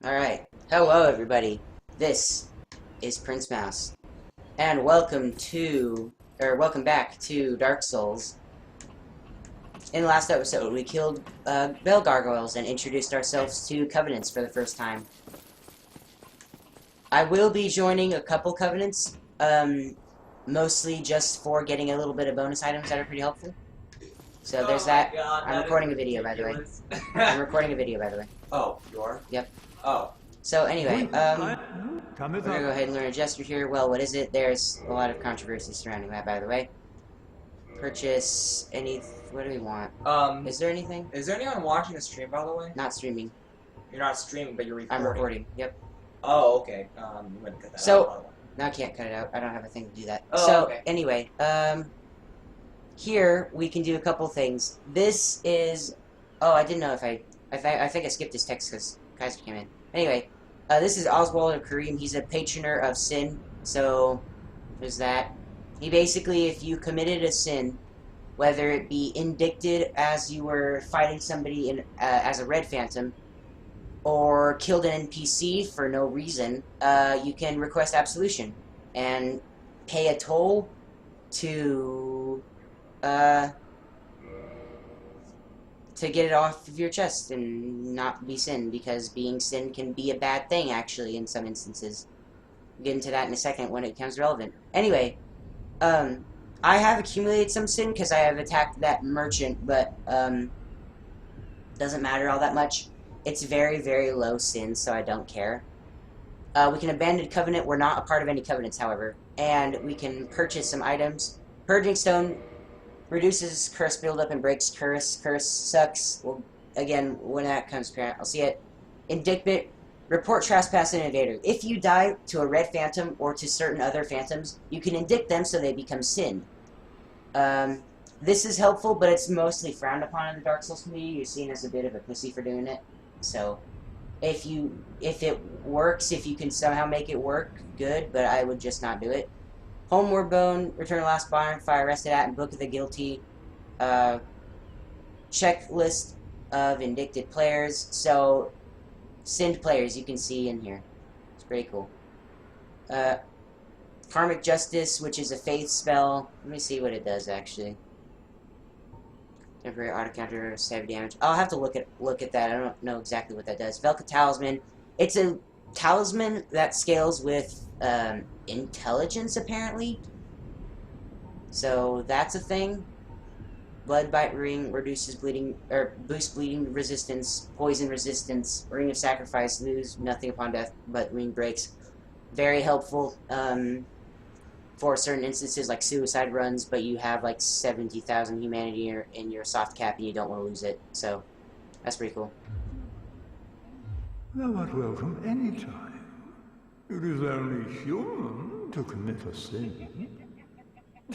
Alright, hello everybody. This is Prince Mouse. And welcome back to Dark Souls. In the last episode, we killed bell gargoyles and introduced ourselves to covenants for the first time. I will be joining a couple covenants, mostly just for getting a little bit of bonus items that are pretty helpful. So there's that. God, I'm recording a video, by the way. I'm recording a video, by the way. Oh, you are? Yep. Oh. So anyway, we're gonna go ahead and learn a gesture here. Well, what is it? There's a lot of controversy surrounding that, by the way. Purchase any... What do we want? Is there anything? Is there anyone watching the stream, by the way? Not streaming. You're not streaming, but you're recording. I'm recording. Yep. Oh, okay. You wouldn't cut that So, out. no, I can't cut it out. I don't have a thing to do that. Oh, so, okay. Anyway, here we can do a couple things. This is... Oh, I didn't know if I think I skipped this text because Kaiser came in. Anyway, this is Oswald of Kareem. He's a patroner of sin, so there's that. He basically, if you committed a sin, whether it be indicted as you were fighting somebody in as a red phantom, or killed an NPC for no reason, you can request absolution and pay a toll to get it off of your chest and not be sin, because being sin can be a bad thing, actually, in some instances. We'll get into that in a second when it becomes relevant. Anyway, I have accumulated some sin because I have attacked that merchant, but doesn't matter all that much. It's very, very low sin, so I don't care. We can abandon covenant. We're not a part of any covenants, however. And we can purchase some items. Purging stone reduces curse buildup and breaks curse. Curse sucks. Well, again, when that comes apparent, I'll see it. Indictment. Report trespass and invader. If you die to a red phantom or to certain other phantoms, you can indict them so they become sin. This is helpful, but it's mostly frowned upon in the Dark Souls community. You're seen as a bit of a pussy for doing it. So, if it works, if you can somehow make it work, good, but I would just not do it. Homeward Bone, Return to Last Bonfire, Rested At, and Book of the Guilty. Checklist of indicted players. So, sinned players you can see in here. It's pretty cool. Karmic Justice, which is a faith spell. Let me see what it does, actually. Temporary auto counter, save damage. I'll have to look at that. I don't know exactly what that does. Velka Talisman. It's a talisman that scales with intelligence, apparently. So that's a thing. Blood Bite Ring reduces bleeding, or boosts bleeding resistance, poison resistance. Ring of Sacrifice, lose nothing upon death, but ring breaks. Very helpful for certain instances like suicide runs, but you have like 70,000 humanity in your soft cap and you don't want to lose it. So that's pretty cool. Thou art welcome any time. It is only human to commit a sin. I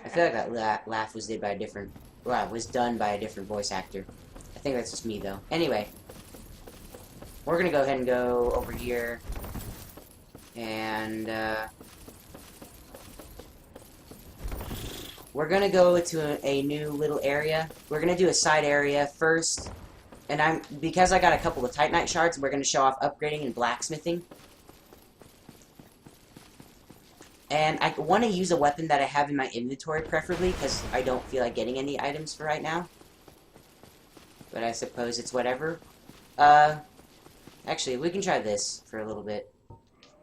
feel like that laugh was done by a different voice actor. I think that's just me though. Anyway, we're gonna go ahead and go over here, and we're gonna go to a new little area. We're gonna do a side area first, and because I got a couple of Titanite shards, we're gonna show off upgrading and blacksmithing. And I want to use a weapon that I have in my inventory, preferably, because I don't feel like getting any items for right now. But I suppose it's whatever. Actually, we can try this for a little bit.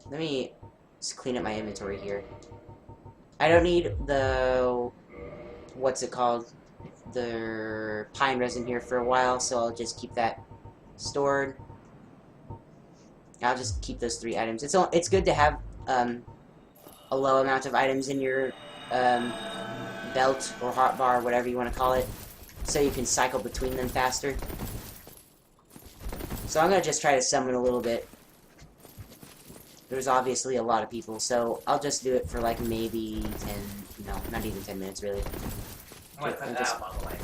Let me just clean up my inventory here. I don't need the... what's it called? The pine resin here for a while, so I'll just keep that stored. I'll just keep those 3 items. It's good to have, a low amount of items in your belt or hotbar, whatever you want to call it, so you can cycle between them faster. So I'm going to just try to summon a little bit. There's obviously a lot of people, so I'll just do it for like maybe 10, no, not even 10 minutes really. I'm gonna cut that out, by the way.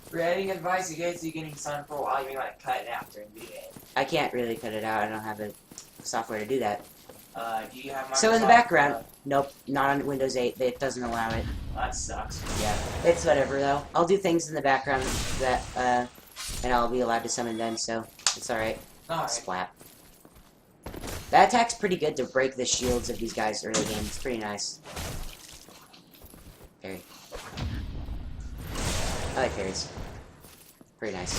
For any advice you guys are getting sun for a while, you may want to cut it out during the video. I can't really cut it out, I don't have the software to do that. Do you have Microsoft? So in the background, nope, not on Windows 8, it doesn't allow it. That sucks. Yeah, it's whatever though. I'll do things in the background that, and I'll be allowed to summon then, so. It's alright. Alright. Splat. That attack's pretty good to break the shields of these guys early game. It's pretty nice. Parry. I like parries. Pretty nice.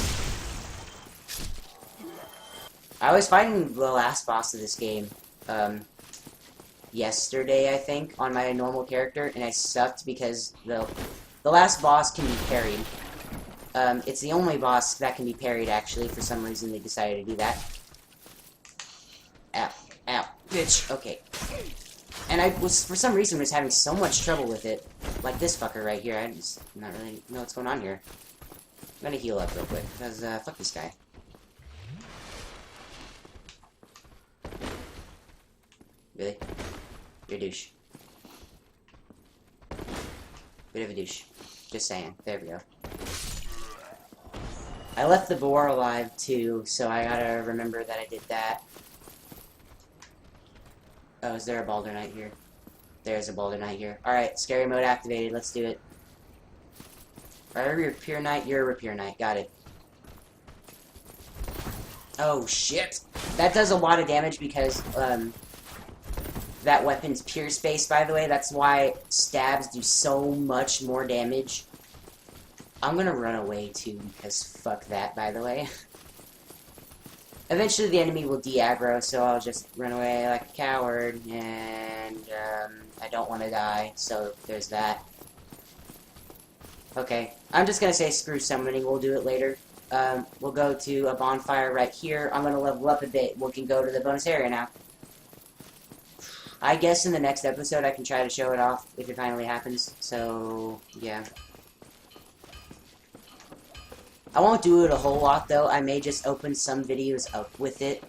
I was fighting the last boss of this game, yesterday, I think, on my normal character, and I sucked because the last boss can be parried. It's the only boss that can be parried, actually. For some reason, they decided to do that. Ow. Ow. Bitch. Okay. And I was, for some reason, was having so much trouble with it. Like this fucker right here. I just not really know what's going on here. I'm gonna heal up real quick, because, fuck this guy. Really? You're a douche. Bit of a douche. Just saying. There we go. I left the boar alive, too, so I gotta remember that I did that. Oh, is there a Balder Knight here? There's a Balder Knight here. Alright, scary mode activated. Let's do it. Are you a Rapier Knight? You're a Rapier Knight. Got it. Oh, shit! That does a lot of damage because, that weapon's pierce base, by the way. That's why stabs do so much more damage. I'm gonna run away, too, because fuck that, by the way. Eventually the enemy will de-aggro, so I'll just run away like a coward, and, I don't want to die, so there's that. Okay, I'm just gonna say screw summoning, we'll do it later. We'll go to a bonfire right here. I'm gonna level up a bit. We can go to the bonus area now. I guess in the next episode I can try to show it off if it finally happens, so, yeah. I won't do it a whole lot, though. I may just open some videos up with it.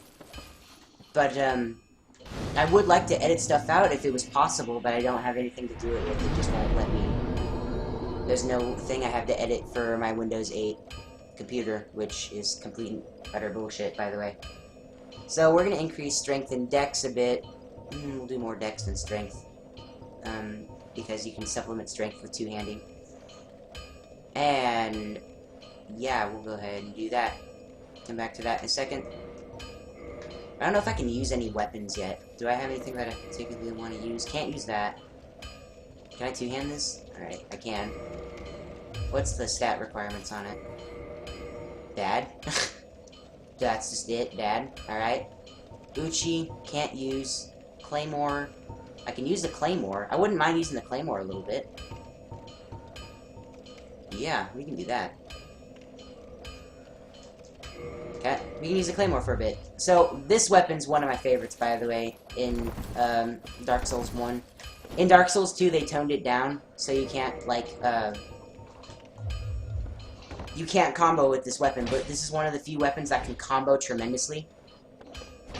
But, I would like to edit stuff out if it was possible, but I don't have anything to do it with. It just won't let me. There's no thing I have to edit for my Windows 8 computer, which is complete and utter bullshit, by the way. So, we're gonna increase strength and dex a bit. We'll do more dex than strength. Because you can supplement strength with two-handing. And yeah, we'll go ahead and do that. Come back to that in a second. I don't know if I can use any weapons yet. Do I have anything that I particularly want to use? Can't use that. Can I two-hand this? Alright, I can. What's the stat requirements on it? Dad? That's just it, Dad. Alright. Uchi, can't use. Claymore. I can use the Claymore. I wouldn't mind using the Claymore a little bit. Yeah, we can do that. Okay, we can use the Claymore for a bit. So, this weapon's one of my favorites, by the way, in Dark Souls 1. In Dark Souls 2, they toned it down, so you can't, like, you can't combo with this weapon, but this is one of the few weapons that can combo tremendously.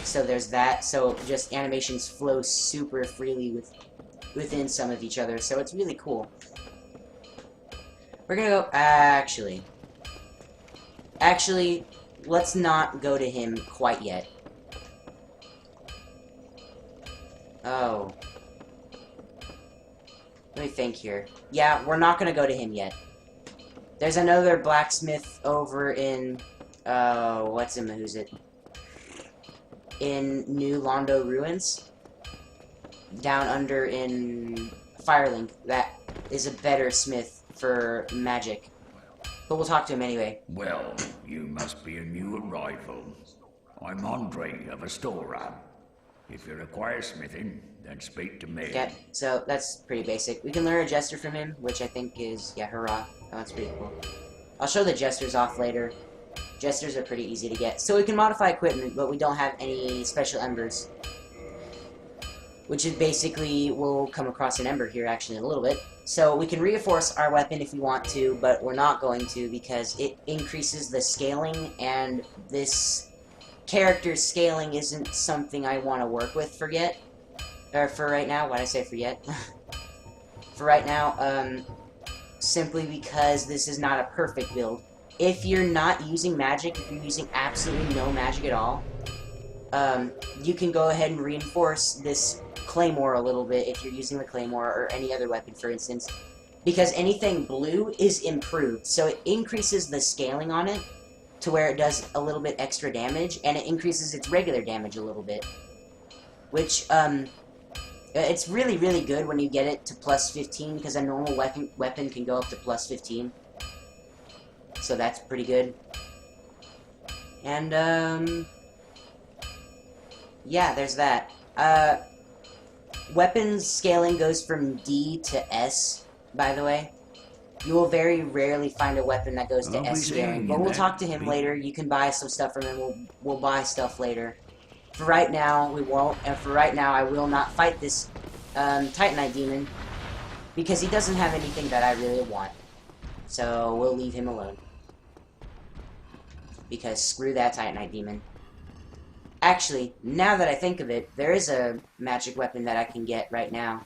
So there's that, so just animations flow super freely within some of each other, so it's really cool. We're gonna go, actually, let's not go to him quite yet. Oh. Let me think here. Yeah, we're not gonna go to him yet. There's another blacksmith over in, who's it? In New Londo Ruins. Down under in Firelink. That is a better smith for magic. But we'll talk to him anyway. Well, you must be a new arrival. I'm Andre of Astora. If you require smithing, then speak to me. Okay, so that's pretty basic. We can learn a jester from him, which I think is, yeah, hurrah. Oh, that's pretty cool. I'll show the jesters off later. Jesters are pretty easy to get. So we can modify equipment, but we don't have any special embers. Which is basically, we'll come across an ember here actually in a little bit. So we can reinforce our weapon if we want to, but we're not going to because it increases the scaling, and this character's scaling isn't something I want to work with for yet. Or for right now, why'd I say for yet? For right now, simply because this is not a perfect build. If you're not using magic, if you're using absolutely no magic at all, you can go ahead and reinforce this Claymore a little bit if you're using the Claymore or any other weapon, for instance. Because anything blue is improved, so it increases the scaling on it, to where it does a little bit extra damage, and it increases its regular damage a little bit. Which, it's really, really good when you get it to plus 15, because a normal weapon can go up to plus 15. So that's pretty good. And, yeah, there's that. Weapons scaling goes from D to S, by the way. You will very rarely find a weapon that goes to I'll be S scaling, seeing but you we'll then. talk to him later. You can buy some stuff from him. We'll buy stuff later. For right now, we won't, and for right now, I will not fight this Titanite demon, because he doesn't have anything that I really want. So, we'll leave him alone. Because screw that Titanite demon. Actually, now that I think of it, there is a magic weapon that I can get right now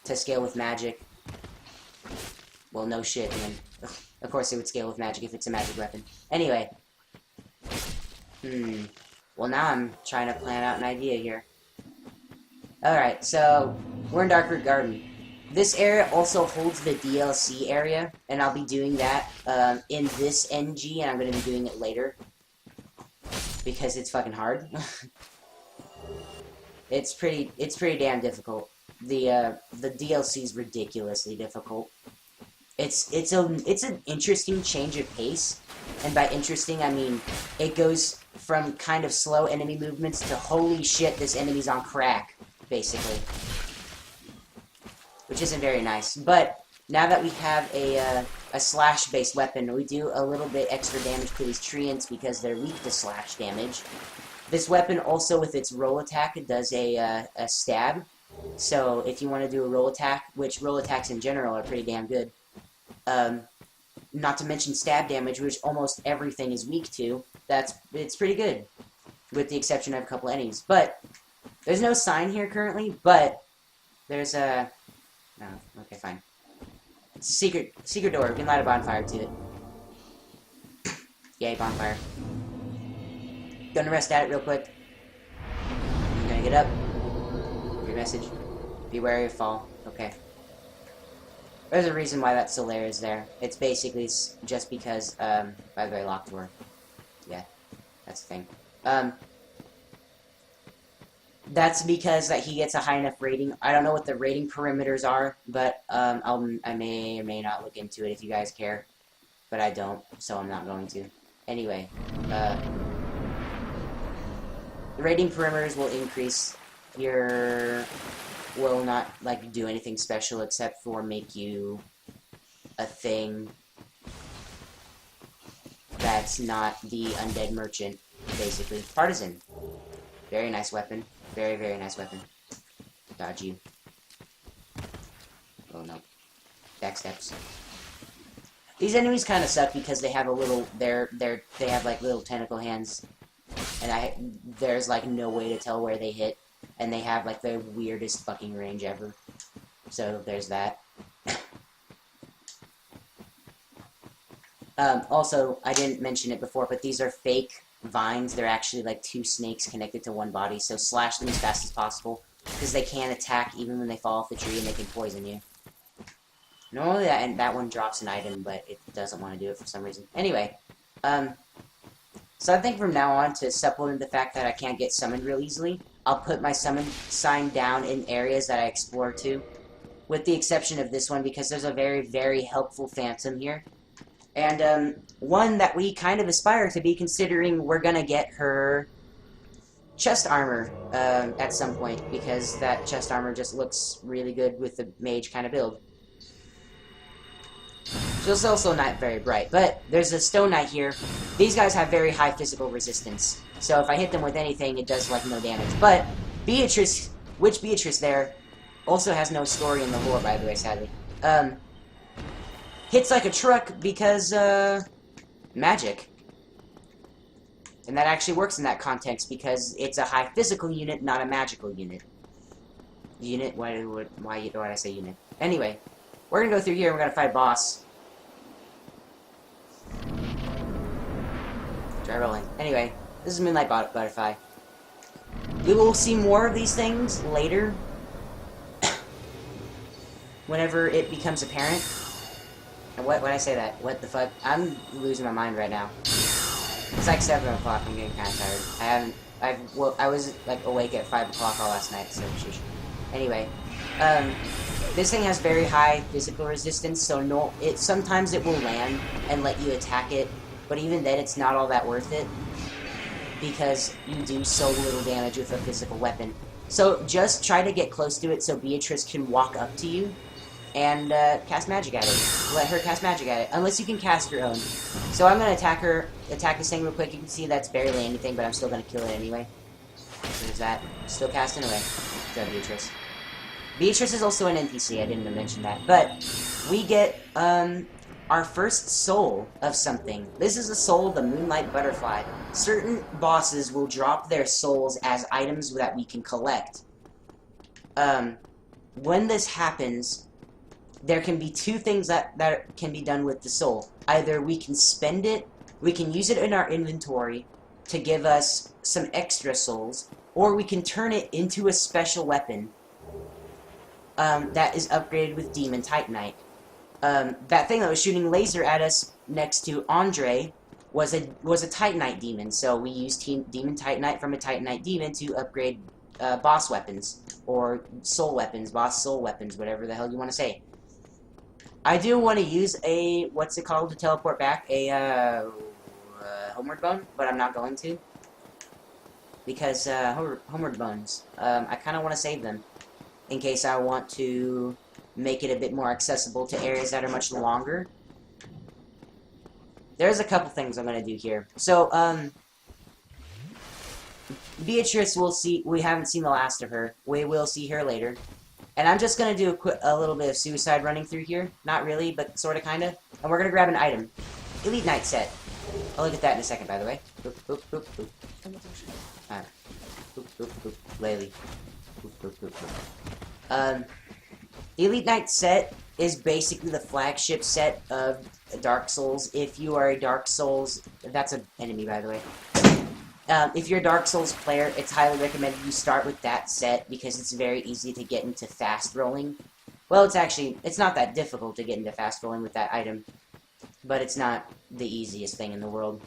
to scale with magic. Well, no shit, man. Of course it would scale with magic if it's a magic weapon. Anyway. Well, now I'm trying to plan out an idea here. Alright, so, we're in Darkroot Garden. This area also holds the DLC area, and I'll be doing that in this NG, and I'm going to be doing it later. Because it's fucking hard. It's pretty damn difficult. The DLC is ridiculously difficult. It's an interesting change of pace, and by interesting I mean it goes from kind of slow enemy movements to holy shit, this enemy's on crack, basically. Which isn't very nice. But now that we have a slash-based weapon, we do a little bit extra damage to these treants because they're weak to slash damage. This weapon also, with its roll attack, it does a stab. So if you want to do a roll attack, which roll attacks in general are pretty damn good, not to mention stab damage, which almost everything is weak to, it's pretty good, with the exception of a couple enemies. But there's no sign here currently, but there's a... Oh, okay, fine. It's a secret door. We can light a bonfire to it. Yay, bonfire. Gonna rest at it real quick. I'm gonna get up. Your message. Be wary of fall. Okay. There's a reason why that Solaire is there. It's basically just because, by the way, locked door. Yeah, that's the thing. That's because that he gets a high enough rating. I don't know what the rating parameters are, but I may or may not look into it if you guys care. But I don't, so I'm not going to. Anyway, the rating parameters will increase. Your will not like do anything special except for make you a thing that's not the undead merchant, basically. Partisan. Very nice weapon. Very, very nice weapon. Dodge you. Oh no. Backsteps. These enemies kind of suck because they have a little, they have like little tentacle hands, and there's like no way to tell where they hit, and they have like the weirdest fucking range ever. So there's that. Also, I didn't mention it before, but these are fake vines. They're actually like two snakes connected to one body, so slash them as fast as possible, because they can attack even when they fall off the tree, and they can poison you. Normally that one drops an item, but it doesn't want to do it for some reason. Anyway, so I think from now on, to supplement the fact that I can't get summoned real easily, I'll put my summon sign down in areas that I explore too, with the exception of this one, because there's a very, very helpful phantom here. And, one that we kind of aspire to be, considering we're gonna get her chest armor, at some point, because that chest armor just looks really good with the mage kind of build. She's also not very bright, but there's a stone knight here. These guys have very high physical resistance, so if I hit them with anything, it does, like, no damage. But Beatrice, Witch Beatrice there, also has no story in the lore, by the way, sadly. Hits like a truck because, magic. And that actually works in that context because it's a high physical unit, not a magical unit. Unit? Why did I say unit? Anyway, we're gonna go through here and we're gonna fight a boss. Try rolling. Anyway, this is Moonlight Butterfly. We will see more of these things later. Whenever it becomes apparent. And when I say that, what the fuck? I'm losing my mind right now. It's like 7 o'clock. I'm getting kind of tired. I was like awake at 5 o'clock all last night, so sheesh. Anyway, this thing has very high physical resistance, so sometimes it will land and let you attack it, but even then it's not all that worth it, because you do so little damage with a physical weapon. So just try to get close to it so Beatrice can walk up to you and cast magic at it. Let her cast magic at it, unless you can cast your own. So I'm going to attack this thing real quick. You can see that's barely anything, but I'm still going to kill it anyway. So there's that. Still casting away. Good, Beatrice. Beatrice is also an NPC, I didn't mention that. But we get our first soul of something. This is a soul of the Moonlight Butterfly. Certain bosses will drop their souls as items that we can collect. When this happens, there can be two things that can be done with the soul. Either we can spend it, we can use it in our inventory to give us some extra souls, or we can turn it into a special weapon that is upgraded with Demon Titanite. That thing that was shooting laser at us next to Andre was a Titanite demon, so we used Demon Titanite from a Titanite demon to upgrade boss weapons, or soul weapons, boss soul weapons, whatever the hell you want to say. I do want to use a, what's it called to teleport back? A, Homeward Bone, but I'm not going to. Because, Homeward Bones, I kind of want to save them. In case I want to make it a bit more accessible to areas that are much longer. There's a couple things I'm going to do here. So, Beatrice, we haven't seen the last of her. We will see her later. And I'm just going to do a little bit of suicide running through here. Not really, but sort of, kind of. And we're going to grab an item. Elite Knight set. I'll look at that in a second, by the way. Boop, boop, boop, boop. Alright. Boop, boop, boop. Laylee. Boop, boop, boop, boop. The Elite Knight set is basically the flagship set of Dark Souls. If you are a Dark Souls... That's an enemy, by the way. If you're a Dark Souls player, it's highly recommended you start with that set because it's very easy to get into fast rolling. Well, it's not that difficult to get into fast rolling with that item, but it's not the easiest thing in the world.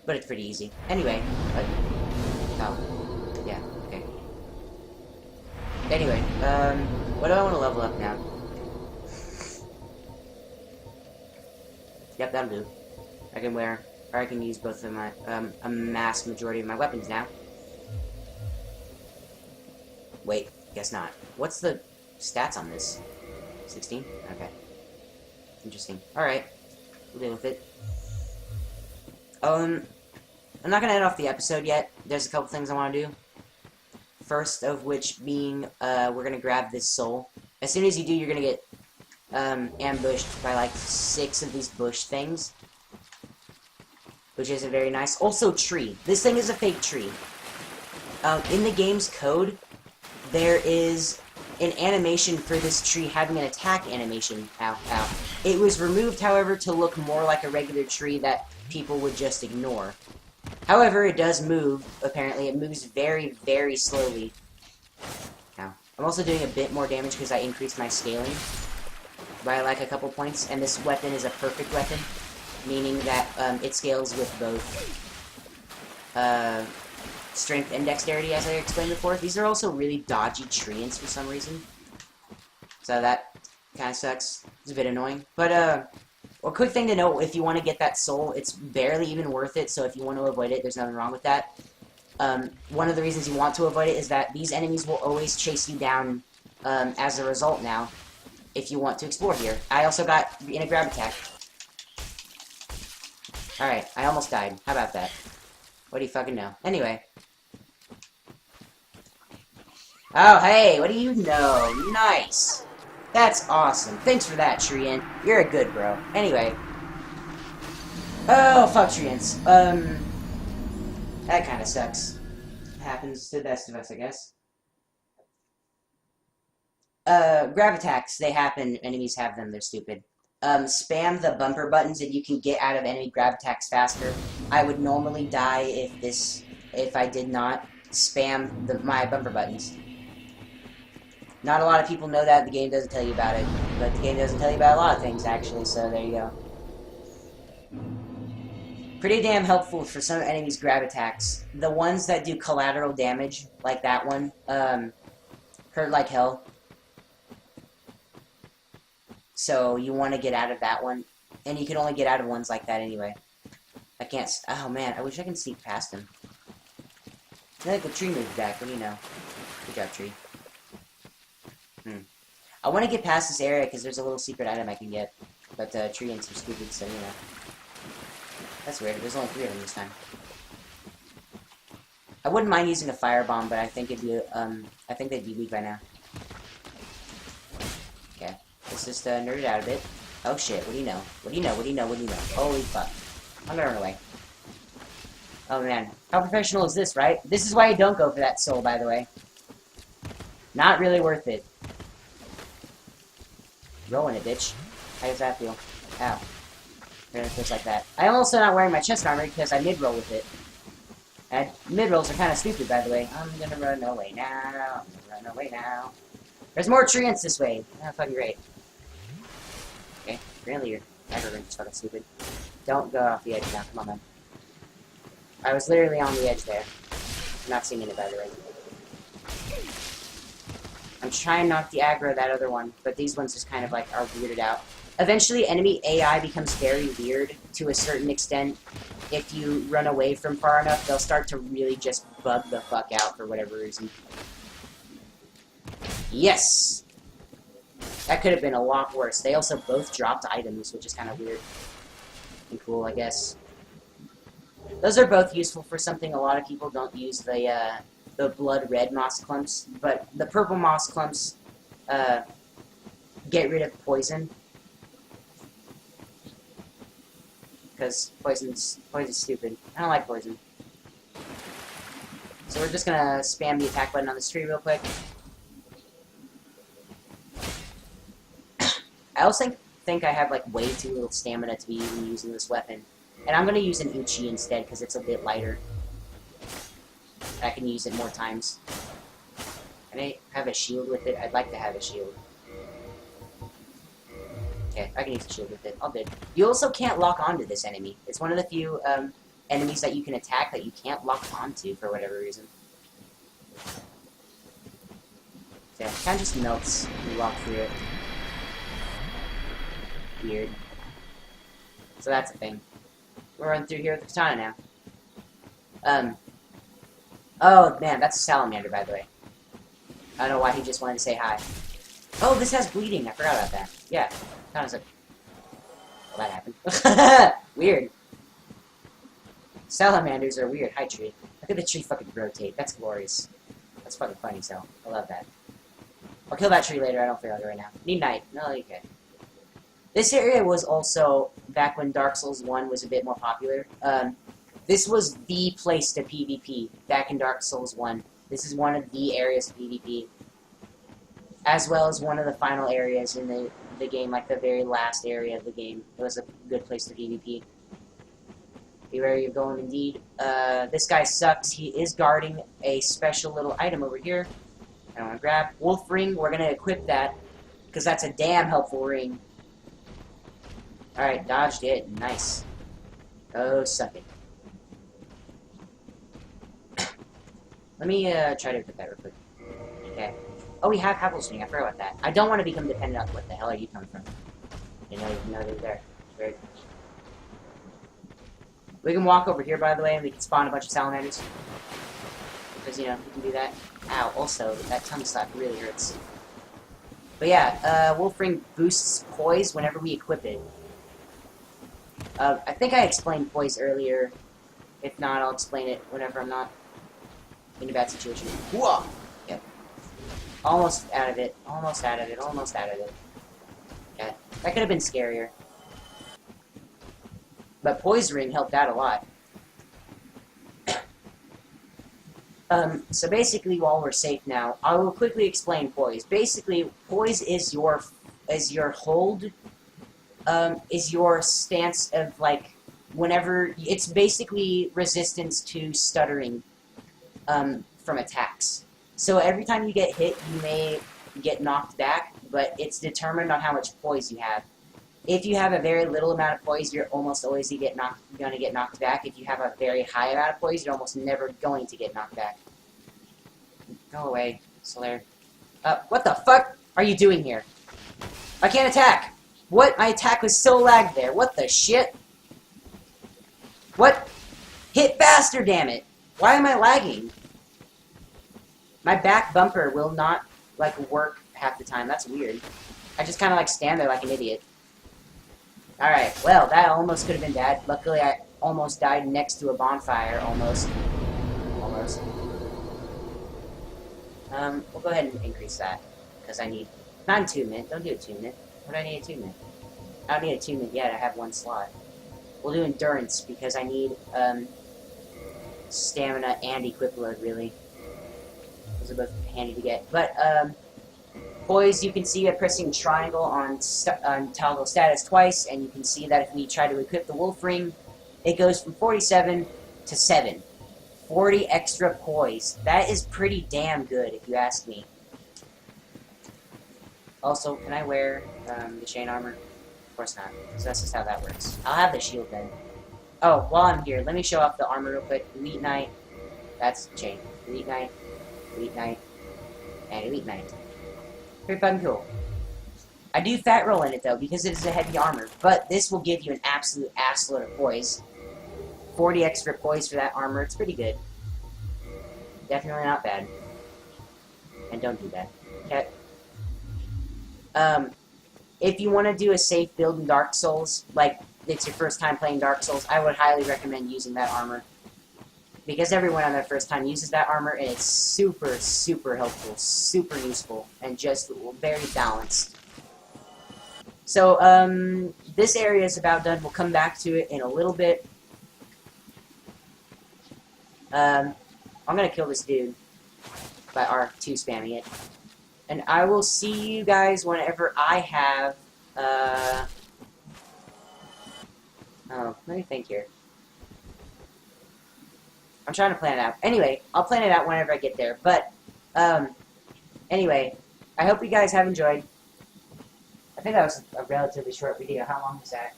But it's pretty easy. Anyway, oh, yeah, okay. Anyway, what do I want to level up now? Yep, that'll do. I can wear... Or I can use both of my, a mass majority of my weapons now. Wait, guess not. What's the stats on this? 16? Okay. Interesting. Alright. We'll deal with it. I'm not gonna end off the episode yet. There's a couple things I want to do. First of which being, we're gonna grab this soul. As soon as you do, you're gonna get, ambushed by like 6 of these bush things. Which isn't very nice. Also, tree. This thing is a fake tree. In the game's code, there is an animation for this tree having an attack animation. Ow, ow. It was removed, however, to look more like a regular tree that people would just ignore. However, it does move, apparently. It moves very, very slowly. Ow. I'm also doing a bit more damage because I increased my scaling by like a couple points, and this weapon is a perfect weapon. Meaning that it scales with both strength and dexterity, as I explained before. These are also really dodgy treants for some reason. So that kind of sucks. It's a bit annoying. But, a quick thing to note, if you want to get that soul, it's barely even worth it, so if you want to avoid it, there's nothing wrong with that. One of the reasons you want to avoid it is that these enemies will always chase you down as a result now, if you want to explore here. I also got in a grab attack. Alright, I almost died. How about that? What do you fucking know? Anyway. Oh, hey, what do you know? Nice! That's awesome. Thanks for that, Treant. You're a good bro. Anyway. Oh, fuck Treants. That kinda sucks. Happens to the best of us, I guess. Grab attacks, they happen. Enemies have them, they're stupid. Spam the bumper buttons and you can get out of enemy grab attacks faster. I would normally die if I did not spam my bumper buttons. Not a lot of people know that, the game doesn't tell you about it, but the game doesn't tell you about a lot of things actually, so there you go. Pretty damn helpful for some enemies' grab attacks. The ones that do collateral damage, like that one, hurt like hell. So you want to get out of that one. And you can only get out of ones like that anyway. I can't... Oh, man. I wish I could sneak past him. I feel like the tree moved back. What do you know? Good job, tree. I want to get past this area because there's a little secret item I can get. But the tree ain't so stupid, so, you know. That's weird. There's only 3 of them this time. I wouldn't mind using a firebomb, but I think it'd be, I think they'd be weak by now. Okay. Let's just, nerd it out a bit. Oh shit, what do you know? What do you know? What do you know? What do you know? Holy fuck. I'm gonna run away. Oh man. How professional is this, right? This is why you don't go for that soul, by the way. Not really worth it. Rolling it, bitch. How does that feel? Ow. It feels like that. I'm also not wearing my chest armor because I mid-roll with it. And mid-rolls are kind of stupid, by the way. I'm gonna run away now. I'm gonna run away now. There's more treants this way. Oh, fucking great. Okay, really, your aggro range is fucking stupid. Don't go off the edge now, come on, man. I was literally on the edge there. I'm not seeing it, by the way. I'm trying not to aggro that other one, but these ones just kind of, like, are weirded out. Eventually, enemy AI becomes very weird to a certain extent. If you run away from far enough, they'll start to really just bug the fuck out for whatever reason. Yes! That could have been a lot worse. They also both dropped items, which is kind of weird. And cool, I guess. Those are both useful for something a lot of people don't use, the blood red moss clumps. But the purple moss clumps, get rid of poison. Because poison's stupid. I don't like poison. So we're just gonna spam the attack button on this tree real quick. I also think I have, like, way too little stamina to be even using this weapon. And I'm gonna use an Uchi instead, because it's a bit lighter. I can use it more times. Can I have a shield with it? I'd like to have a shield. Okay, I can use a shield with it. All good. You also can't lock onto this enemy. It's one of the few, enemies that you can attack that you can't lock onto for whatever reason. Yeah, it kind of just melts when you walk through it. Weird. So that's a thing. We're running through here with the katana now. Oh man, that's a salamander, by the way. I don't know why he just wanted to say hi. Oh, this has bleeding. I forgot about that. Yeah, kind of like... Well, that happened. Weird. Salamanders are weird. Hi, tree. Look at the tree fucking rotate. That's glorious. That's fucking funny, so I love that. I'll kill that tree later. I don't feel like it right now. Need night. No, okay. This area was also, back when Dark Souls 1 was a bit more popular, this was the place to PvP back in Dark Souls 1. This is one of the areas of PvP. As well as one of the final areas in the game, like the very last area of the game. It was a good place to PvP. Be where you're going indeed. This guy sucks. He is guarding a special little item over here. I don't want to grab. Wolf Ring, we're going to equip that, because that's a damn helpful ring. Alright, dodged it. Nice. Oh, suck it. Let me try to equip that real quick. Okay. Oh, we have Apple Swing. I forgot about that. I don't want to become dependent on what the hell are you coming from. You know they're there. Weird. We can walk over here, by the way, and we can spawn a bunch of salamanders. Because, you know, we can do that. Ow, also, that tongue slap really hurts. But yeah, Wolf Ring boosts poise whenever we equip it. I think I explained poise earlier. If not, I'll explain it whenever I'm not in a bad situation. Whoa! Yep. Almost out of it. Almost out of it. Almost out of it. Yeah, that could have been scarier. But Poise Ring helped out a lot. So basically, while we're safe now, I will quickly explain Poise. Basically, Poise is your hold, is your stance of, like, whenever... It's basically resistance to stuttering from attacks. So every time you get hit, you may get knocked back, but it's determined on how much poise you have. If you have a very little amount of poise, you're almost always going to get knocked back. If you have a very high amount of poise, you're almost never going to get knocked back. Go away, Solaire. What the fuck are you doing here? I can't attack! What? My attack was so lagged there. What the shit? What? Hit faster, damn it! Why am I lagging? My back bumper will not, like, work half the time. That's weird. I just kind of, like, stand there like an idiot. Alright, well, that almost could have been bad. Luckily, I almost died next to a bonfire. Almost. Almost. We'll go ahead and increase that. Because I need... Not attunement. Don't do attunement. What do I need attunement? I don't need attunement yet. I have one slot. We'll do endurance, because I need, stamina and equip load, really. Those are both handy to get. But, poise, you can see by pressing triangle on toggle status twice, and you can see that if we try to equip the wolf ring, it goes from 47 to 7. 40 extra poise. That is pretty damn good, if you ask me. Also, can I wear the chain armor? Of course not. So that's just how that works. I'll have the shield then. Oh, while I'm here, let me show off the armor real quick. Elite Knight. That's chain. Elite Knight. Elite Knight. And Elite Knight. Pretty fucking cool. I do fat roll in it though, because it is a heavy armor. But this will give you an absolute assload of poise. 40 extra poise for that armor. It's pretty good. Definitely not bad. And don't do that. Okay. If you want to do a safe build in Dark Souls, like it's your first time playing Dark Souls, I would highly recommend using that armor. Because everyone on their first time uses that armor, and it's super, super helpful, super useful, and just very balanced. So, this area is about done. We'll come back to it in a little bit. I'm gonna kill this dude by R2 spamming it. And I will see you guys whenever I have, oh, let me think here. I'm trying to plan it out. Anyway, I'll plan it out whenever I get there. But, anyway, I hope you guys have enjoyed. I think that was a relatively short video. How long was that?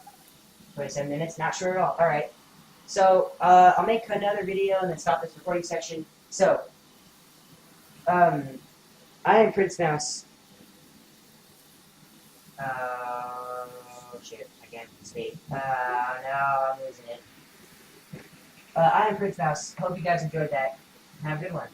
27 minutes? Not sure at all. Alright. So, I'll make another video and then stop this recording section. So, I am Prince Mouse. Oh, shit. I can't speak. No, I'm losing it. I am Prince Mouse. Hope you guys enjoyed that. Have a good one.